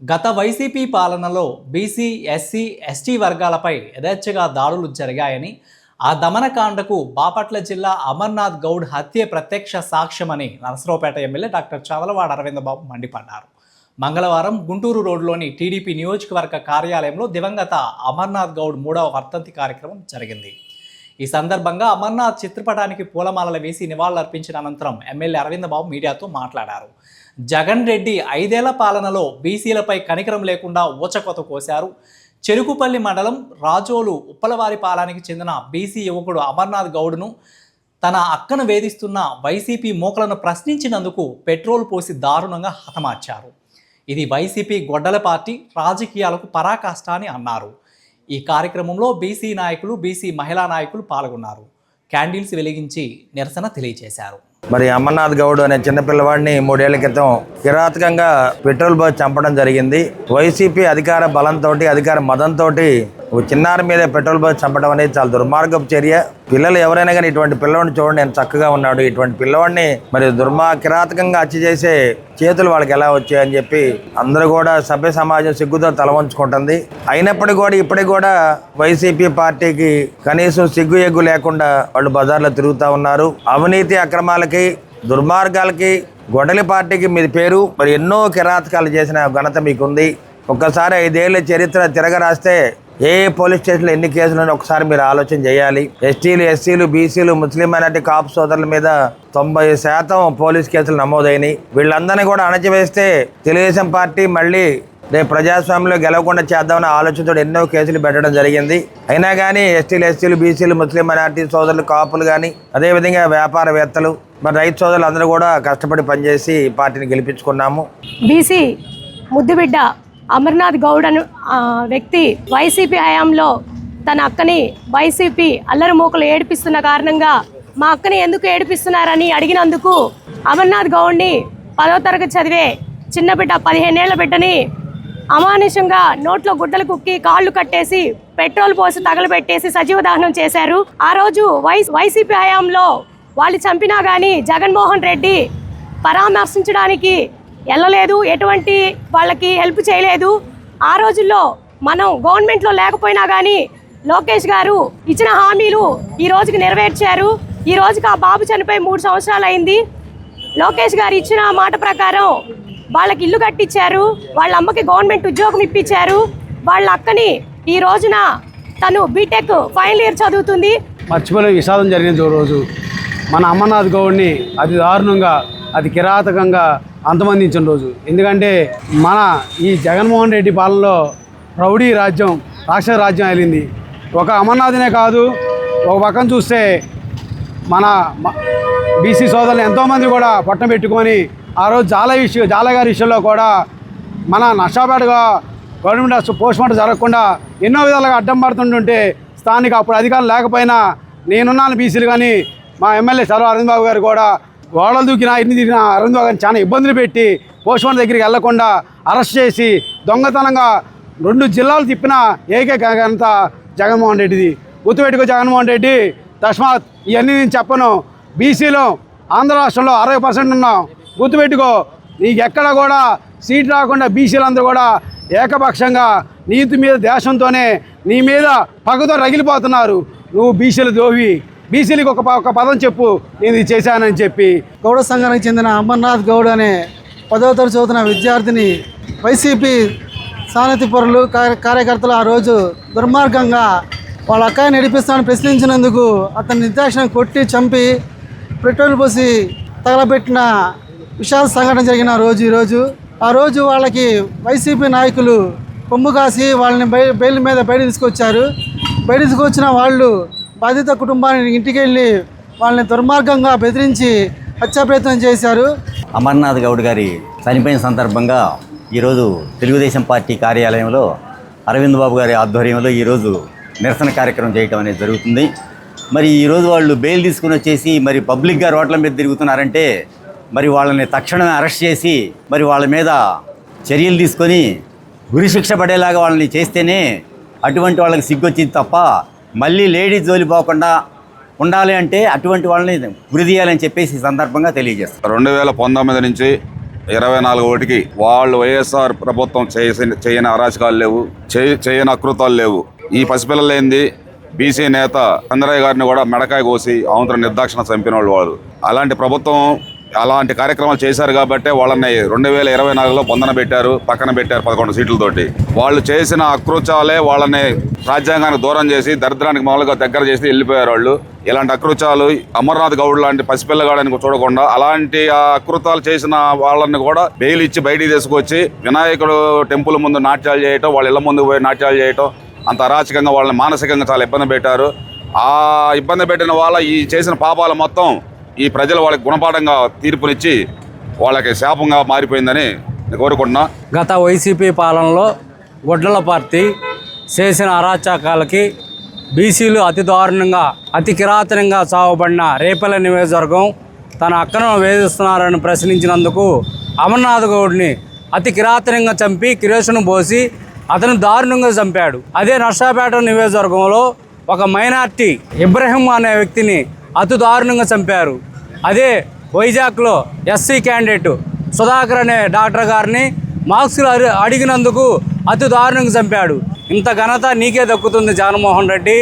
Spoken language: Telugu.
గత వైసీపీ పాలనలో బీసీ, ఎస్సీ, ఎస్టీ వర్గాలపై యథేచ్ఛగా దాడులు జరిగాయని, ఆ దమనకాండకు బాపట్ల జిల్లా అమర్నాథ్ గౌడ్ హత్యే ప్రత్యక్ష సాక్ష్యమని నరసరావుపేట ఎమ్మెల్యే డాక్టర్ చదలవాడ అరవిందబాబు మండిపడ్డారు. మంగళవారం గుంటూరు రోడ్లోని టీడీపీ నియోజకవర్గ కార్యాలయంలో దివంగత అమర్నాథ్ గౌడ్ 3వ వర్ధంతి కార్యక్రమం జరిగింది. ఈ సందర్భంగా అమర్నాథ్ చిత్రపటానికి పూలమాలలు వేసి నివాళులర్పించిన అనంతరం ఎమ్మెల్యే అరవిందబాబు మీడియాతో మాట్లాడారు. జగన్ రెడ్డి 5 ఏళ్ల పాలనలో బీసీలపై కనికరం లేకుండా ఊచకొత కోశారు. చెరుకుపల్లి మండలం రాజోలు ఉప్పలవారిపాలెనికి చెందిన బీసీ యువకుడు అమర్నాథ్ గౌడ్ను తన అక్కను వేధిస్తున్న వైసీపీ మూకలను ప్రశ్నించినందుకు పెట్రోల్ పోసి దారుణంగా హతమార్చారు. ఇది వైసీపీ గొడ్డల పార్టీ రాజకీయాలకు పరాకాష్ట అని అన్నారు. ఈ కార్యక్రమంలో బీసీ నాయకులు, బీసీ మహిళా నాయకులు పాల్గొన్నారు. క్యాండిల్స్ వెలిగించి నిరసన తెలియజేశారు. మరి అమర్నాథ్ గౌడ్ అనే చిన్నపిల్లవాడిని 3 ఏళ్ల క్రితం కిరాతకంగా పెట్రోల్ పోసి చంపడం జరిగింది. వైసీపీ అధికార బలంతో, అధికార మదంతో చిన్నారి మీద పెట్రోల్ పోసి చంపడం అనేది చాలా దుర్మార్గపు చర్య. పిల్లలు ఎవరైనా కానీ ఇటువంటి పిల్లవాడిని చూడండి, ఎంత చక్కగా ఉన్నాడు. ఇటువంటి పిల్లవాడిని మరి కిరాతకంగా హత్య చేసే చేతులు వాళ్ళకి ఎలా వచ్చాయని చెప్పి అందరూ కూడా సభ్య సమాజం సిగ్గుతో తల వంచుకుంటుంది. అయినప్పటికీ కూడా ఇప్పటికి కూడా వైసీపీ పార్టీకి కనీసం సిగ్గు ఎగ్గు లేకుండా వాళ్ళు బజార్లో తిరుగుతూ ఉన్నారు. అవినీతి అక్రమాలకి, దుర్మార్గాలకి గొడలి పార్టీకి మీ పేరు. మరి ఎన్నో కిరాతకాలు చేసిన ఘనత మీకుంది. ఒక్కసారి 5 ఏళ్ల చరిత్ర తిరగరాస్తే ఏ పోలీస్ స్టేషన్లో ఎన్ని కేసులు ఒకసారి మీరు ఆలోచన చేయాలి. ఎస్టీలు, ఎస్సీలు, బీసీలు, ముస్లిం మైనార్టీ, కాపు సోదరుల మీద 90% పోలీస్ కేసులు నమోదైనవి. వీళ్ళందరినీ కూడా అణచివేస్తే తెలుగుదేశం పార్టీ మళ్ళీ రేపు ప్రజాస్వామ్యంలో గెలవకుండా చేద్దామని ఆలోచనతో ఎన్నో కేసులు పెట్టడం జరిగింది. అయినా కానీ ఎస్టీలు, బీసీలు, ముస్లిం మైనార్టీ సోదరులు, కాపులు కానీ అదేవిధంగా వ్యాపారవేత్తలు, మరి రైతు సోదరులు అందరూ కూడా కష్టపడి పనిచేసి పార్టీని గెలిపించుకున్నాము. బీసీ ముద్దుబిడ్డ అమర్నాథ్ గౌడ్ అను వ్యక్తి వైసీపీ హయాంలో తన అక్కని వైసీపీ అల్లరి మూకలు ఏడిపిస్తున్న కారణంగా మా అక్కని ఎందుకు ఏడిపిస్తున్నారని అడిగినందుకు అమర్నాథ్ గౌడ్ని 10వ తరగతి చదివే చిన్న బిడ్డ, 15 ఏళ్ల బిడ్డని అమానుషంగా నోట్లో గుడ్డలు కుక్కి కాళ్ళు కట్టేసి పెట్రోల్ పోసి తగలబెట్టేసి సజీవ దహనం చేశారు. ఆ రోజు వైసీపీ హయాంలో వాళ్ళు చంపినా కానీ జగన్మోహన్ రెడ్డి పరామర్శించడానికి వెళ్ళలేదు, ఎటువంటి వాళ్ళకి హెల్ప్ చేయలేదు. ఆ రోజుల్లో మనం గవర్నమెంట్లో లేకపోయినా కానీ లోకేష్ గారు ఇచ్చిన హామీలు ఈ రోజుకి నెరవేర్చారు. ఈ రోజుకి ఆ బాబు చనిపోయి 3 సంవత్సరాలు అయింది. లోకేష్ గారు ఇచ్చిన మాట ప్రకారం వాళ్ళకి ఇల్లు కట్టించారు, వాళ్ళ అమ్మకి గవర్నమెంట్ ఉద్యోగం ఇప్పించారు. వాళ్ళ అక్కని ఈ రోజున తను బీటెక్ ఫైనల్ ఇయర్ చదువుతుంది. మర్చిపోలేని విషాదం జరిగింది రోజు. మన అమర్నాథ్ గౌడ్ని అతి దారుణంగా, అతి కిరాతకంగా అంతమందించిన రోజు. ఎందుకంటే మన ఈ జగన్మోహన్ రెడ్డి పాలనలో రౌడీ రాజ్యం, రాక్షస రాజ్యం వెళ్ళింది. ఒక అమర్నాథ్నే కాదు, ఒక పక్కన చూస్తే మన బీసీ సోదరులు ఎంతోమంది కూడా పట్టం పెట్టుకొని ఆ రోజు జాలగారి విషయంలో కూడా మన నష్టాపేటగా గవర్నమెంట్ పోస్ట్మార్టం జరగకుండా ఎన్నో విధాలుగా అడ్డం పడుతుంటుంటే స్థానిక అప్పుడు అధికారులు లేకపోయినా నేనున్నాను బీసీలు కానీ మా ఎమ్మెల్యే చదవ అరవిందబాబు గారు కూడా గోడలు దూకినా ఇన్ని తిరిగిన అరవిందబాబు గారిని చాలా ఇబ్బందులు పెట్టి పోస్ట్మార్టం దగ్గరికి వెళ్లకుండా అరెస్ట్ చేసి దొంగతనంగా 2 జిల్లాలు తిప్పిన ఏకైక ఘనత జగన్మోహన్ రెడ్డిది. గుర్తుపెట్టుకో జగన్మోహన్ రెడ్డి, తస్మాత్ ఇవన్నీ నేను చెప్పను. బీసీలో ఆంధ్ర రాష్ట్రంలో 60% ఉన్నాం. గుర్తుపెట్టుకో, నీకు ఎక్కడ కూడా సీట్ రాకుండా బీసీలందరూ కూడా ఏకపక్షంగా నీతి మీద దేశంతోనే నీ మీద పగతో రగిలిపోతున్నారు. నువ్వు బీసీల దోవి, బీసీలకు ఒక పదం చెప్పు, నేను ఇది చేశానని చెప్పి. గౌడ సంఘానికి చెందిన అమర్నాథ్ గౌడ్ అనే 10వ తరగతి చదువుతున్న విద్యార్థిని వైసీపీ సానుభూతి పరులు, కార్యకర్తలు ఆ రోజు దుర్మార్గంగా వాళ్ళ అక్కని నడిపిస్తామని ప్రశ్నించినందుకు అతన్ని నిర్దాక్షిణ్యం కొట్టి చంపి పెట్రోల్ పోసి తగలబెట్టిన విషాద సంఘటన జరిగిన ఈరోజు. ఆ రోజు వాళ్ళకి వైసీపీ నాయకులు కొమ్ము కాసి వాళ్ళని బెయిల్ మీద బయట తీసుకొచ్చారు. బయట తీసుకొచ్చిన వాళ్ళు బాధిత కుటుంబాన్ని ఇంటికి వెళ్ళి వాళ్ళని దుర్మార్గంగా బెదిరించి హత్యా ప్రయత్నం చేశారు. అమర్నాథ్ గౌడ్ గారి చనిపోయిన సందర్భంగా ఈరోజు తెలుగుదేశం పార్టీ కార్యాలయంలో అరవింద్ బాబు గారి ఆధ్వర్యంలో ఈరోజు నిరసన కార్యక్రమం చేయడం అనేది జరుగుతుంది. మరి ఈరోజు వాళ్ళు బెయిల్ తీసుకుని వచ్చేసి మరి పబ్లిక్గా రోడ్ల మీద తిరుగుతున్నారంటే మరి వాళ్ళని తక్షణమే అరెస్ట్ చేసి మరి వాళ్ళ మీద చర్యలు తీసుకొని ఉరిశిక్ష పడేలాగా వాళ్ళని చేస్తేనే అటువంటి వాళ్ళకి సిగ్గొచ్చింది తప్ప మళ్ళీ లేడీస్ జోలి పోకుండా ఉండాలి అంటే అటువంటి వాళ్ళని గురి తీయాలని చెప్పేసి ఈ సందర్భంగా తెలియజేస్తారు. 2019 నుంచి 24 వాళ్ళు వైఎస్ఆర్ ప్రభుత్వం చేయని అరాచకాలు లేవు, చేయని అకృతాలు లేవు. ఈ పసిపిల్లలేంది బీసీ నేత చంద్రయ్య గారిని కూడా మెడకాయ కోసి ఆంధ్ర నిర్దాక్షిణ చంపిన వాళ్ళు. అలాంటి ప్రభుత్వం అలాంటి కార్యక్రమాలు చేశారు కాబట్టి వాళ్ళని 2024లో పొందన పెట్టారు, పక్కన పెట్టారు 11 సీట్లతోటి. వాళ్ళు చేసిన అకృత్యాలే వాళ్ళని రాజ్యాంగానికి దూరం చేసి దరిద్రానికి మామూలుగా దగ్గర చేసి వెళ్ళిపోయారు వాళ్ళు. ఇలాంటి అకృత్యాలు అమర్నాథ్ గౌడ్ లాంటి పసిపిల్లగాడని చూడకుండా అలాంటి అకృతాలు చేసిన వాళ్ళని కూడా బెయిల్ ఇచ్చి బయటికి తీసుకొచ్చి వినాయకుడు టెంపుల్ ముందు నాట్యాలు చేయటం, వాళ్ళ ఇళ్ల ముందు పోయి నాట్యాలు చేయటం, అంత అరాచకంగా వాళ్ళని మానసికంగా చాలా ఇబ్బంది పెట్టారు. ఆ ఇబ్బంది పెట్టిన వాళ్ళ ఈ చేసిన పాపాలు మొత్తం ఈ ప్రజలు వాళ్ళకి గుణపాఠంగా తీర్పునిచ్చి వాళ్ళకి శాపంగా మారిపోయిందని నేను కోరుకుంటున్నా. గత వైసీపీ పాలనలో గొడ్డల పార్టీ చేసిన అరాచకాలకి బీసీలు అతి దారుణంగా అతి కిరాతనంగా చావబడిన రేపల్లె నియోజకవర్గం తన అక్కను వేధిస్తున్నారని ప్రశ్నించినందుకు అమర్నాథ్ గౌడ్ని అతి కిరాతనంగా చంపి కిరోసిన్ పోసి అతను దారుణంగా చంపాడు. అదే నర్సాపేట నియోజకవర్గంలో ఒక మైనార్టీ ఇబ్రహీం అనే వ్యక్తిని అతి దారుణంగా చంపారు. అదే వైజాగ్లో ఎస్సీ క్యాండిడేట్ సుధాకర్ అనే డాక్టర్ గారిని మార్క్స్లు అడిగినందుకు అతి దారుణంగా చంపాడు. ఇంత ఘనత నీకే దక్కుతుంది జగన్మోహన్ రెడ్డి.